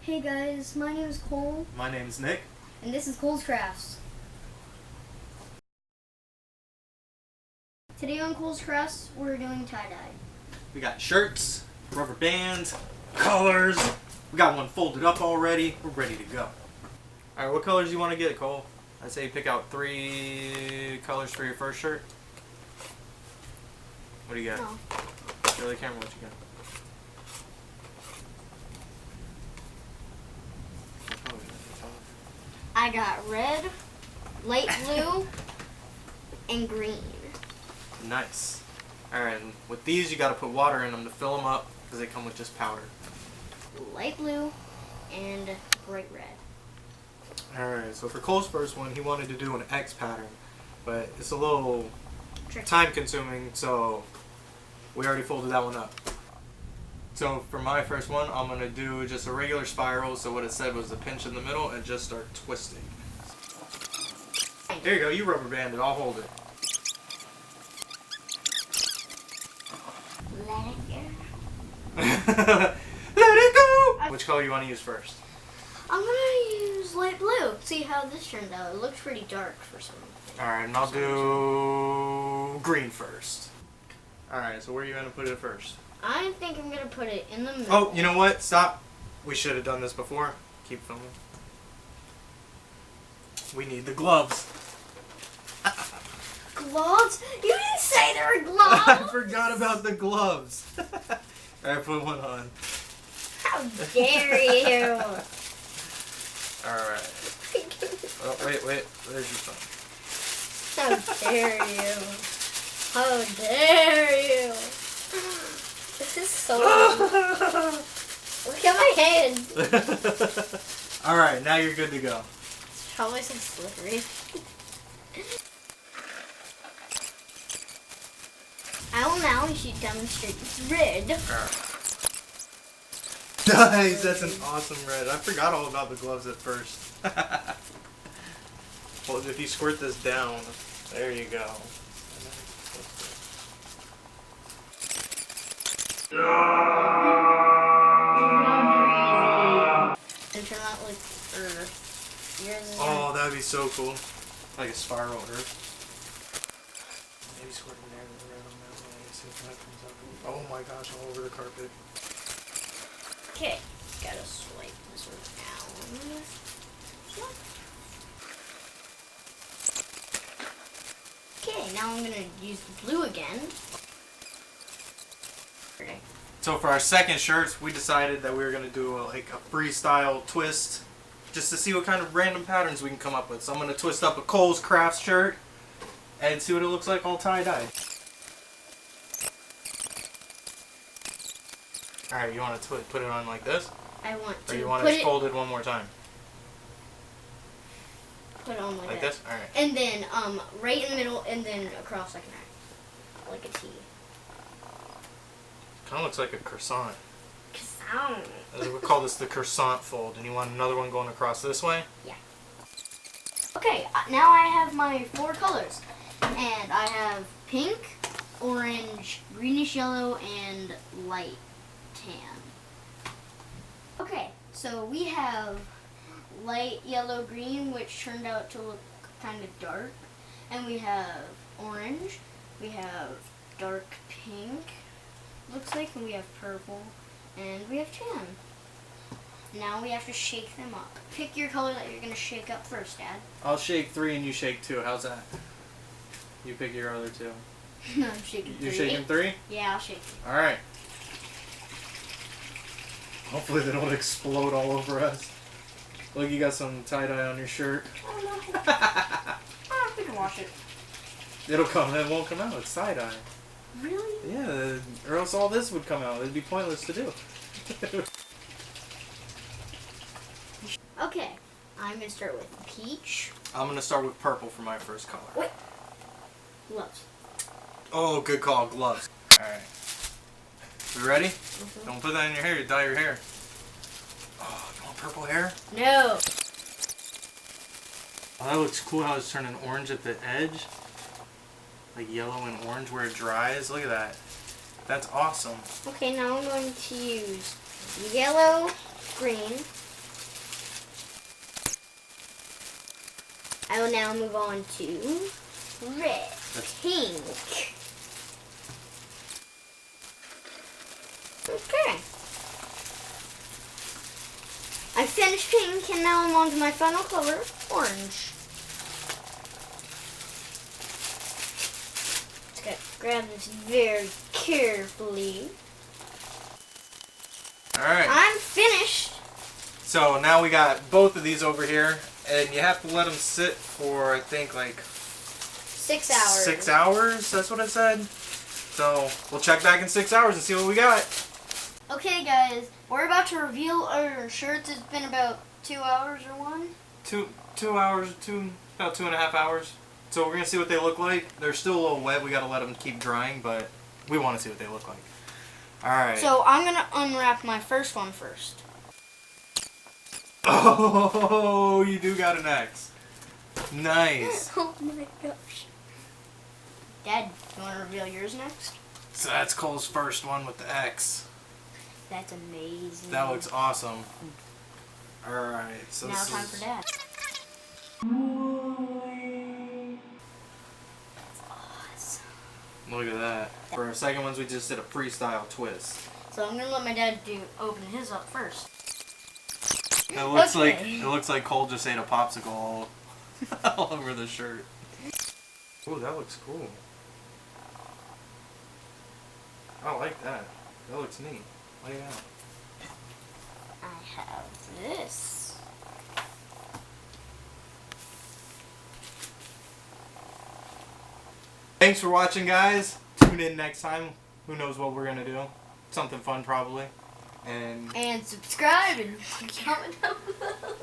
Hey guys, my name is Cole. My name's Nick. And this is Cole's Crafts. Today on Cole's Crafts, we're doing tie-dye. We got shirts, rubber bands, colors. We got one folded up already. We're ready to go. Alright, what colors do you want to get, Cole? I'd say pick out 3 colors for your first shirt. What do you got? No. Show the camera what you got. I got red, light blue, and green. Nice. Alright, with these you gotta put water in them to fill them up because they come with just powder. Light blue and bright red. Alright, so for Cole's first one, he wanted to do an X pattern, but it's a little Tricky. time consuming, so we already folded that one up. So for my first one, I'm going to do just a regular spiral, so what it said was to pinch in the middle and just start twisting. There you go, you rubber band it, I'll hold it. Let it go. Let it go! Which color you want to use first? I'm gonna use light blue. See how this turned out. It looks pretty dark for some. Alright, and I'll do green first. Alright, so where are you going to put it first? I think I'm gonna put it in the middle. Oh, you know what? Stop. We should have done this before. Keep filming. We need the gloves. Gloves? You didn't say there were gloves! I forgot about the gloves. Alright, put one on. How dare you! Alright. Oh, wait. There's your phone. How dare you! How dare you! This is so. Look at my hand! Alright, now you're good to go. It's probably so slippery. I will now demonstrate red. Nice, that's an awesome red. I forgot all about the gloves at first. Well, if you squirt this down, there you go. And turn out like yours. Oh, that would be so cool. Like a spiral herb. Maybe squirt in there and red on that way. See if that comes up. Oh my gosh, all over the carpet. Okay, gotta swipe this one down. Okay, now I'm gonna use the blue again. Okay. So for our second shirts, we decided that we were going to do a freestyle twist just to see what kind of random patterns we can come up with. So I'm going to twist up a Cole's Crafts shirt and see what it looks like all tie-dyed. Alright, you want to put it on like this? I want to Or you want put it folded one more time? Put it on like Like that. this? Alright. And then right in the middle and then across like an like a T. Kind of looks like a croissant. Croissant. We call this the croissant fold. And you want another one going across this way? Yeah. Okay, now I have my 4 colors. And I have pink, orange, greenish yellow, and light tan. Okay, so we have light yellow green, which turned out to look kind of dark. And we have orange, we have dark pink, looks like, and we have purple, and we have tan. Now we have to shake them up. Pick your color that you're going to shake up first, Dad. I'll shake 3 and you shake 2. How's that? You pick your other 2. I'm shaking 3. You're shaking 3? Yeah, I'll shake 3. Alright. Hopefully they don't explode all over us. Look, you got some tie-dye on your shirt. Oh, no. Oh, we can wash it. It won't come out. It's tie-dye. Really? Yeah, or else all this would come out. It'd be pointless to do. Okay, I'm going to start with peach. I'm going to start with purple for my first color. Wait. Gloves. Oh, good call. Gloves. Alright. We ready? Don't put that in your hair. You dye your hair. Oh, you want purple hair? No. Oh, that looks cool how it's turning orange at the edge. Like yellow and orange where it dries. Look at that. That's awesome. Okay, now I'm going to use yellow, green, I will now move on to red, pink. Okay. I finished pink and now I'm on to my final color, orange. Just gotta grab this very carefully. Alright. I'm finished. So now we got both of these over here, and you have to let them sit for, I think, like 6 hours. 6 hours, that's what I said. So we'll check back in 6 hours and see what we got. Okay guys, we're about to reveal our shirts. It's been about 2 hours or one. Two hours, about 2.5 hours. So we're gonna see what they look like. They're still a little wet. We gotta let them keep drying, but we want to see what they look like. All right. So I'm gonna unwrap my first one first. Oh, you do got an X. Nice. Oh my gosh. Dad, you want to reveal yours next? So that's Cole's first one with the X. That's amazing. That looks awesome. All right. So now time for Dad. That's awesome. Look at that. For our second ones, we just did a freestyle twist. So I'm gonna let my dad open his up first. It looks like Cole just ate a popsicle all over the shirt. Oh, that looks cool. I like that. That looks neat. Lay it out. I have this. Thanks for watching, guys. Tune in next time. Who knows what we're gonna do? Something fun, probably. And subscribe and comment down below.